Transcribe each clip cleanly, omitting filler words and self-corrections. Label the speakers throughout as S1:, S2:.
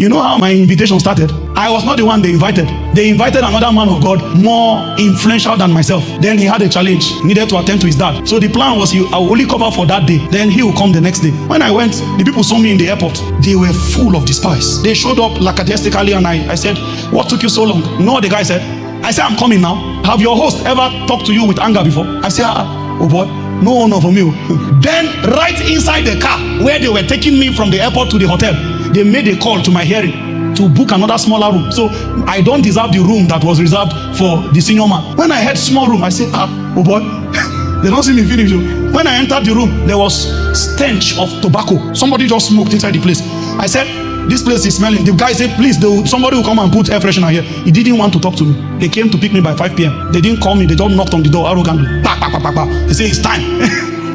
S1: You know how my invitation started? I was not the one they invited. They invited another man of God more influential than myself. Then he had a challenge, needed to attend to his dad. So the plan was I will only cover for that day. Then he will come the next day. When I went, the people saw me in the airport. They were full of despise. They showed up lackadaisically, and I said, what took you so long? No, the guy said, I'm coming now. Have your host ever talked to you with anger before? I said, oh boy, no honor from you. Then right inside the car where they were taking me from the airport to the hotel, they made a call to my hearing to book another smaller room. So I don't deserve the room that was reserved for the senior man. When I had small room, I said, oh boy, they don't see me finish. When I entered the room, there was stench of tobacco. Somebody just smoked inside the place. I said, this place is smelling. The guy said, please, somebody will come and put air freshener here. He didn't want to talk to me. They came to pick me by 5 p.m. They didn't call me. They just knocked on the door arrogantly. They say, it's time.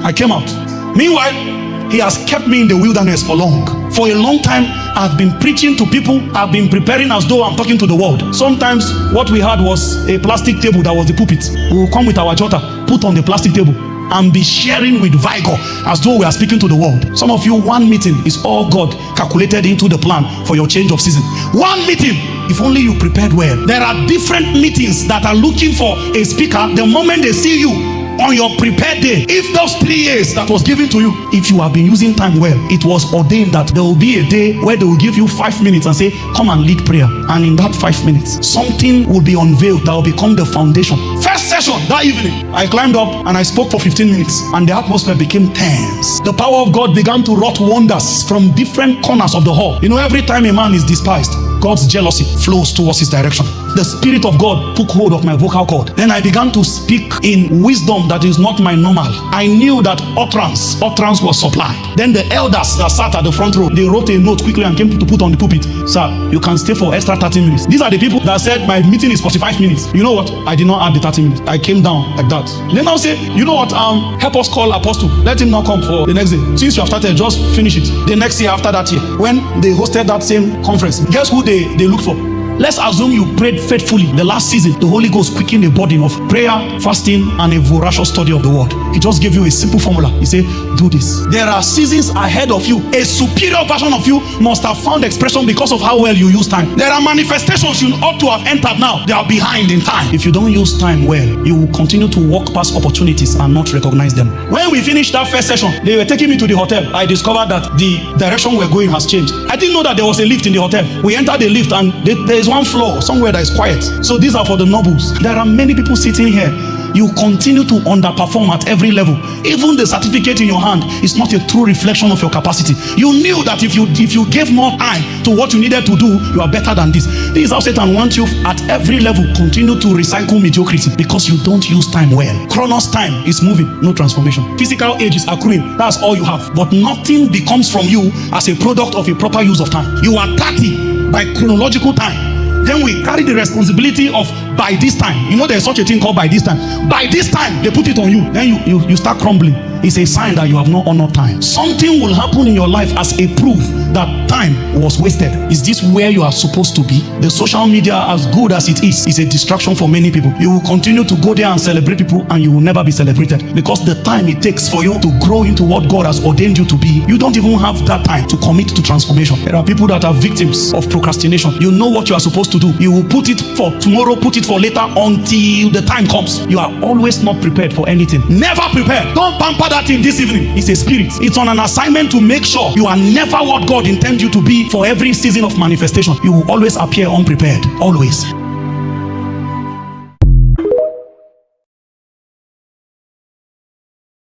S1: I came out. Meanwhile, he has kept me in the wilderness for long. For a long time, I've been preaching to people. I've been preparing as though I'm talking to the world. Sometimes what we had was a plastic table that was the pulpit. We will come with our jotter, put on the plastic table, and be sharing with vigor as though we are speaking to the world. Some of you, one meeting is all God calculated into the plan for your change of season. One meeting, if only you prepared well. There are different meetings that are looking for a speaker. The moment they see you on your prepared day, if those 3 years that was given to you, if you have been using time well, it was ordained that there will be a day where they will give you 5 minutes and say, come and lead prayer. And in that 5 minutes, something will be unveiled that will become the foundation. First session that evening, I climbed up and I spoke for 15 minutes, and the atmosphere became tense. The power of God began to wrought wonders from different corners of the hall. You know, every time a man is despised, God's jealousy flows towards his direction. The Spirit of God took hold of my vocal cord. Then I began to speak in wisdom that is not my normal. I knew that utterance was supplied. Then the elders that sat at the front row, they wrote a note quickly and came to put on the pulpit. Sir, you can stay for extra 30 minutes. These are the people that said my meeting is 45 minutes. You know what? I did not add the 30 minutes. I came down like that. Then I'll say, you know what? Help us call Apostle. Let him not come for the next day. Since you have started, just finish it. The next year after that year, when they hosted that same conference, guess who they looked for? Let's assume you prayed faithfully the last season. The Holy Ghost quickened the burden of prayer, fasting, and a voracious study of the word. He just gave you a simple formula. He said, do this. There are seasons ahead of you. A superior version of you must have found expression because of how well you use time. There are manifestations you ought to have entered now. They are behind in time. If you don't use time well, you will continue to walk past opportunities and not recognize them. When we finished that first session, they were taking me to the hotel. I discovered that the direction we're going has changed. I didn't know that there was a lift in the hotel. We entered the lift and there is one floor somewhere that is quiet. So these are for the nobles. There are many people sitting here. You continue to underperform at every level. Even the certificate in your hand is not a true reflection of your capacity. You knew that if you gave more time to what you needed to do, you are better than this. This is how Satan wants you at every level. Continue to recycle mediocrity because you don't use time well. Chronos time is moving, no transformation. Physical age is accruing. That's all you have. But nothing becomes from you as a product of a proper use of time. You are 30 by chronological time. Then we carry the responsibility of by this time. You know there's such a thing called by this time. By this time, they put it on you. Then you start crumbling. It's a sign that you have not honored time. Something will happen in your life as a proof that time was wasted. Is this where you are supposed to be? The social media, as good as it is a distraction for many people. You will continue to go there and celebrate people and you will never be celebrated because the time it takes for you to grow into what God has ordained you to be, you don't even have that time to commit to transformation. There are people that are victims of procrastination. You know what you are supposed to do. You will put it for tomorrow, put it for later until the time comes. You are always not prepared for anything. Never prepared. Don't pamper that thing this evening. It's a spirit. It's on an assignment to make sure you are never what God intends you to be for every season of manifestation. You will always appear unprepared. Always.